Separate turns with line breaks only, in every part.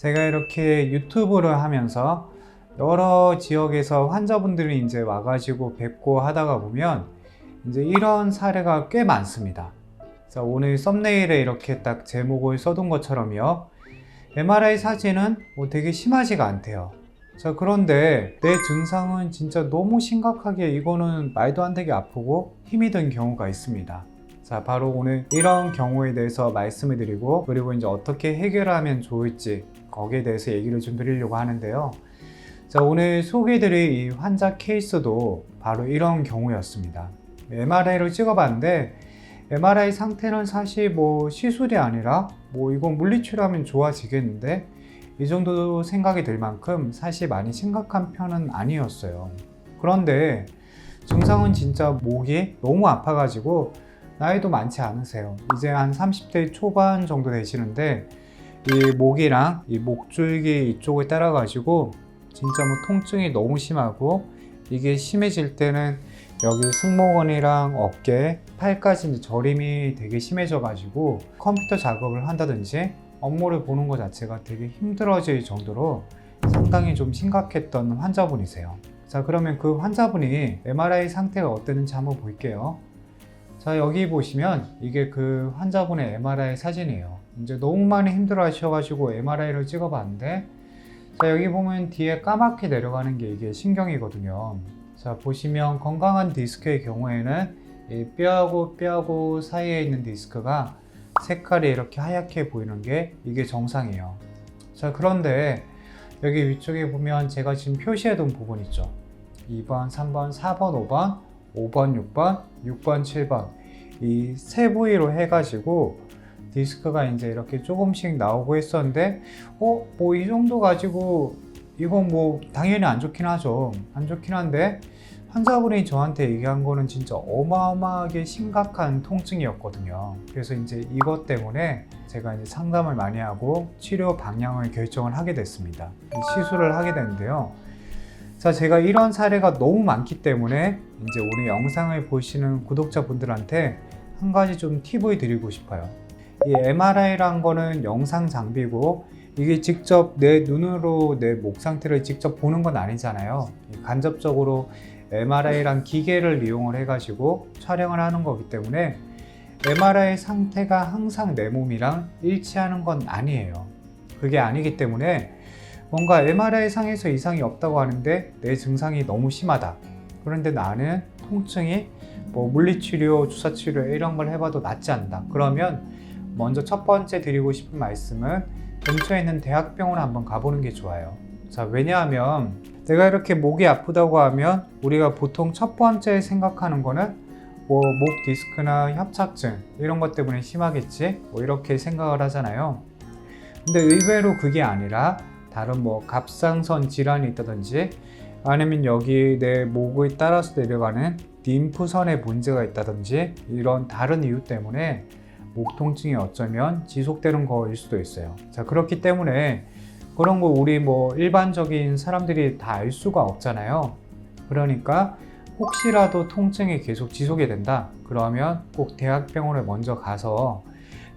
제가 이렇게 유튜브를 하면서 여러 지역에서 환자분들이 이제 와가지고 뵙고 하다가 보면 이제 이런 사례가 꽤 많습니다. 자, 오늘 썸네일에 이렇게 딱 제목을 써둔 것처럼요. MRI 사진은 되게 심하지가 않대요. 자, 그런데 내 증상은 진짜 너무 심각하게 이거는 말도 안 되게 아프고 힘이 든 경우가 있습니다. 자, 바로 오늘 이런 경우에 대해서 말씀을 드리고, 그리고 이제 어떻게 해결하면 좋을지 거기에 대해서 얘기를 좀 드리려고 하는데요. 자, 오늘 소개해드릴 이 환자 케이스도 바로 이런 경우였습니다. MRI를 찍어봤는데 MRI 상태는 사실 시술이 아니라 이건 물리치료하면 좋아지겠는데, 이 정도 생각이 들 만큼 사실 많이 심각한 편은 아니었어요. 그런데 증상은 진짜 목이 너무 아파가지고, 나이도 많지 않으세요. 이제 한 30대 초반 정도 되시는데 이 목이랑 이 목줄기 이쪽을 따라가지고 진짜 통증이 너무 심하고, 이게 심해질 때는 여기 승모근이랑 어깨, 팔까지 이제 저림이 되게 심해져 가지고 컴퓨터 작업을 한다든지 업무를 보는 것 자체가 되게 힘들어질 정도로 상당히 좀 심각했던 환자분이세요. 자, 그러면 그 환자분이 MRI 상태가 어땠는지 한번 볼게요. 자, 여기 보시면 이게 그 환자분의 MRI 사진이에요. 이제 너무 많이 힘들어 하셔가지고 MRI를 찍어봤는데, 자, 여기 보면 뒤에 까맣게 내려가는 게 이게 신경이거든요. 자, 보시면 건강한 디스크의 경우에는 이 뼈하고 뼈하고 사이에 있는 디스크가 색깔이 이렇게 하얗게 보이는 게 이게 정상이에요. 자, 그런데 여기 위쪽에 보면 제가 지금 표시해둔 부분 있죠. 2번, 3번, 4번, 5번, 5번, 6번, 6번, 7번 이 세 부위로 해가지고 디스크가 이제 이렇게 조금씩 나오고 했었는데, 이 정도 가지고 이건 당연히 안 좋긴 하죠. 안 좋긴 한데 환자분이 저한테 얘기한 거는 진짜 어마어마하게 심각한 통증이었거든요. 그래서 이제 이것 때문에 제가 이제 상담을 많이 하고 치료 방향을 결정을 하게 됐습니다. 시술을 하게 됐는데요. 자, 제가 이런 사례가 너무 많기 때문에 이제 오늘 영상을 보시는 구독자분들한테 한 가지 좀 팁을 드리고 싶어요. 이 MRI란 거는 영상 장비고, 이게 직접 내 눈으로 내 목 상태를 직접 보는 건 아니잖아요. 간접적으로 MRI란 기계를 이용을 해가지고 촬영을 하는 거기 때문에 MRI 상태가 항상 내 몸이랑 일치하는 건 아니에요. 그게 아니기 때문에 뭔가 MRI 상에서 이상이 없다고 하는데 내 증상이 너무 심하다. 그런데 나는 통증이 물리치료, 주사치료 이런 걸 해봐도 낫지 않는다. 그러면 먼저 첫 번째 드리고 싶은 말씀은 근처에 있는 대학병원 한번 가보는 게 좋아요. 자, 왜냐하면 내가 이렇게 목이 아프다고 하면 우리가 보통 첫 번째 생각하는 거는 목 디스크나 협착증 이런 것 때문에 심하겠지? 이렇게 생각을 하잖아요. 근데 의외로 그게 아니라 다른 갑상선 질환이 있다든지, 아니면 여기 내 목을 따라서 내려가는 림프선에 문제가 있다든지, 이런 다른 이유 때문에 목 통증이 어쩌면 지속되는 거일 수도 있어요. 자, 그렇기 때문에 그런 거 우리 일반적인 사람들이 다 알 수가 없잖아요. 그러니까 혹시라도 통증이 계속 지속이 된다 그러면 꼭 대학병원에 먼저 가서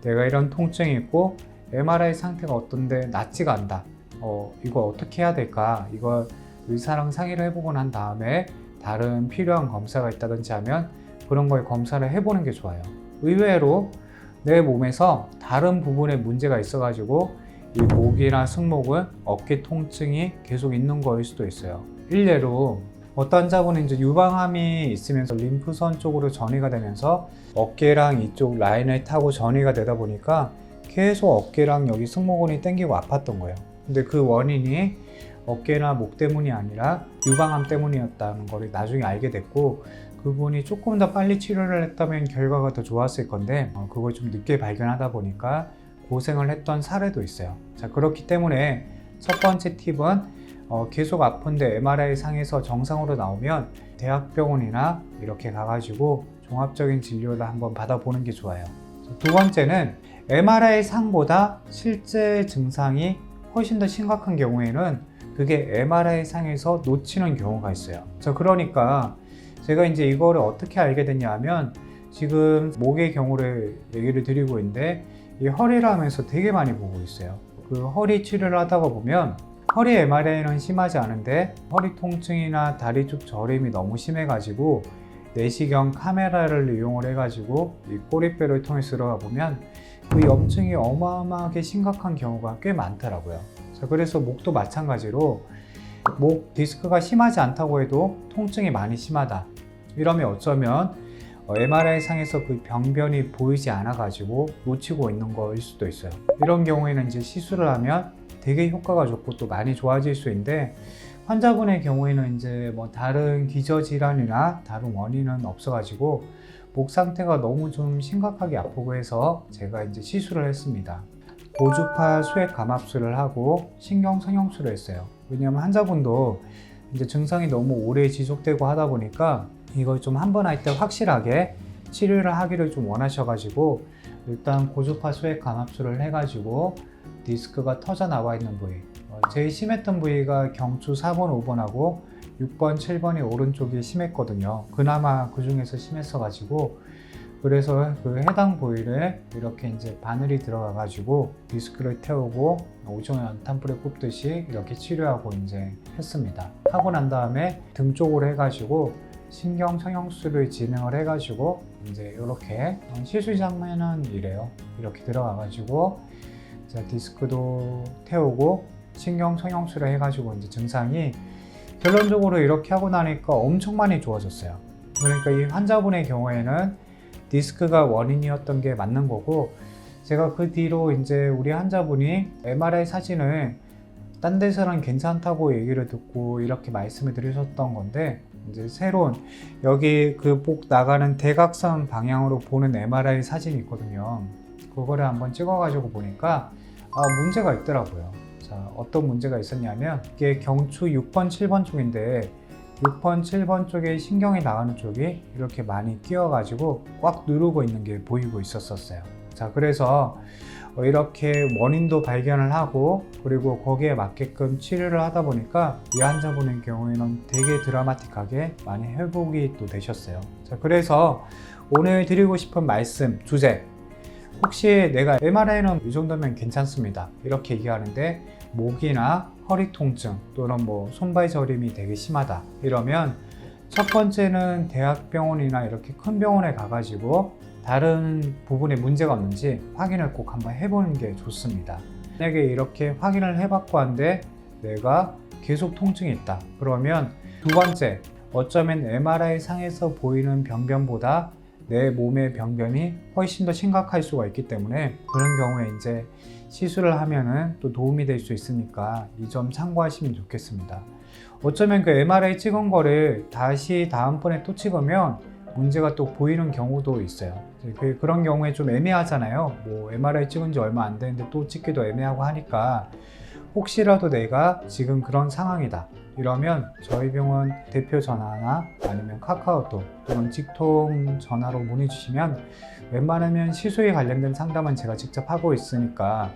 내가 이런 통증이 있고 MRI 상태가 어떤데 낫지가 않다, 이거 어떻게 해야 될까, 이걸 의사랑 상의를 해보고 난 다음에 다른 필요한 검사가 있다든지 하면 그런 걸 검사를 해보는 게 좋아요. 의외로 내 몸에서 다른 부분에 문제가 있어가지고 이 목이나 승모근, 어깨 통증이 계속 있는 거일 수도 있어요. 일례로 어떤 환자분은 이제 유방암이 있으면서 림프선 쪽으로 전이가 되면서 어깨랑 이쪽 라인을 타고 전이가 되다 보니까 계속 어깨랑 여기 승모근이 땡기고 아팠던 거예요. 근데 그 원인이 어깨나 목 때문이 아니라 유방암 때문이었다는 걸 나중에 알게 됐고, 그분이 조금 더 빨리 치료를 했다면 결과가 더 좋았을 건데 그걸 좀 늦게 발견하다 보니까 고생을 했던 사례도 있어요. 자, 그렇기 때문에 첫 번째 팁은 계속 아픈데 MRI 상에서 정상으로 나오면 대학병원이나 이렇게 가가지고 종합적인 진료를 한번 받아보는 게 좋아요. 두 번째는 MRI 상보다 실제 증상이 훨씬 더 심각한 경우에는 그게 MRI 상에서 놓치는 경우가 있어요. 자, 그러니까 제가 이제 이거를 어떻게 알게 됐냐 하면, 지금 목의 경우를 얘기를 드리고 있는데 이 허리를 하면서 되게 많이 보고 있어요. 그 허리 치료를 하다가 보면 허리 MRI는 심하지 않은데 허리 통증이나 다리 쪽 저림이 너무 심해가지고 내시경 카메라를 이용을 해가지고 이 꼬리뼈를 통해서 들어가 보면 그 염증이 어마어마하게 심각한 경우가 꽤 많더라고요. 자, 그래서 목도 마찬가지로 목 디스크가 심하지 않다고 해도 통증이 많이 심하다. 이러면 어쩌면 MRI 상에서 그 병변이 보이지 않아 가지고 놓치고 있는 거일 수도 있어요. 이런 경우에는 이제 시술을 하면 되게 효과가 좋고 또 많이 좋아질 수 있는데, 환자분의 경우에는 이제 뭐 다른 기저질환이나 다른 원인은 없어가지고 목 상태가 너무 좀 심각하게 아프고 해서 제가 이제 시술을 했습니다. 고주파 수액 감압술을 하고 신경 성형술을 했어요. 왜냐하면 환자분도 이제 증상이 너무 오래 지속되고 하다 보니까 이걸 좀 한 번 할 때 확실하게 치료를 하기를 좀 원하셔가지고 일단 고주파 수액 감압술을 해가지고 디스크가 터져 나와 있는 부위, 제일 심했던 부위가 경추 4번, 5번하고 6번, 7번이 오른쪽이 심했거든요. 그나마 그 중에서 심했어가지고 그래서 그 해당 부위를 이렇게 이제 바늘이 들어가가지고 디스크를 태우고 오징어 연탄불에 굽듯이 이렇게 치료하고 이제 했습니다. 하고 난 다음에 등 쪽으로 해가지고 신경 성형술을 진행을 해가지고 이제 이렇게 시술장면은 이래요. 이렇게 들어가가지고 디스크도 태우고 신경 성형술을 해가지고 이제 증상이 결론적으로 이렇게 하고 나니까 엄청 많이 좋아졌어요. 그러니까 이 환자분의 경우에는 디스크가 원인이었던 게 맞는 거고, 제가 그 뒤로 이제 우리 환자분이 MRI 사진을 딴 데서는 괜찮다고 얘기를 듣고 이렇게 말씀을 드리셨던 건데, 이제 새로운 여기 그 목 나가는 대각선 방향으로 보는 MRI 사진이 있거든요. 그거를 한번 찍어가지고 보니까 문제가 있더라고요. 자, 어떤 문제가 있었냐면 이게 경추 6번, 7번 쪽인데 6번, 7번 쪽에 신경이 나가는 쪽이 이렇게 많이 끼어가지고 꽉 누르고 있는 게 보이고 있었어요. 자, 그래서 이렇게 원인도 발견을 하고 그리고 거기에 맞게끔 치료를 하다 보니까 이 환자분의 경우에는 되게 드라마틱하게 많이 회복이 또 되셨어요. 자, 그래서 오늘 드리고 싶은 말씀, 주제, 혹시 내가 MRI는 이 정도면 괜찮습니다 이렇게 얘기하는데 목이나 허리 통증 또는 뭐 손발 저림이 되게 심하다 이러면 첫 번째는 대학병원이나 이렇게 큰 병원에 가가지고 다른 부분에 문제가 없는지 확인을 꼭 한번 해보는 게 좋습니다. 만약에 이렇게 확인을 해봤고 한데 내가 계속 통증이 있다 그러면 두 번째, 어쩌면 MRI 상에서 보이는 병변보다 내 몸의 병변이 훨씬 더 심각할 수가 있기 때문에 그런 경우에 이제 시술을 하면은 또 도움이 될 수 있으니까 이 점 참고하시면 좋겠습니다. 어쩌면 그 MRI 찍은 거를 다시 다음번에 또 찍으면 문제가 또 보이는 경우도 있어요. 그런 경우에 좀 애매하잖아요. 뭐 MRI 찍은 지 얼마 안 됐는데 또 찍기도 애매하고 하니까 혹시라도 내가 지금 그런 상황이다 이러면 저희 병원 대표 전화나 아니면 카카오톡 또는 직통 전화로 문의 주시면 웬만하면 시술에 관련된 상담은 제가 직접 하고 있으니까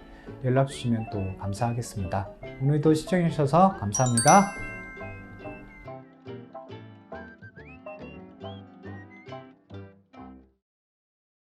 연락 주시면 또 감사하겠습니다. 오늘도 시청해 주셔서 감사합니다.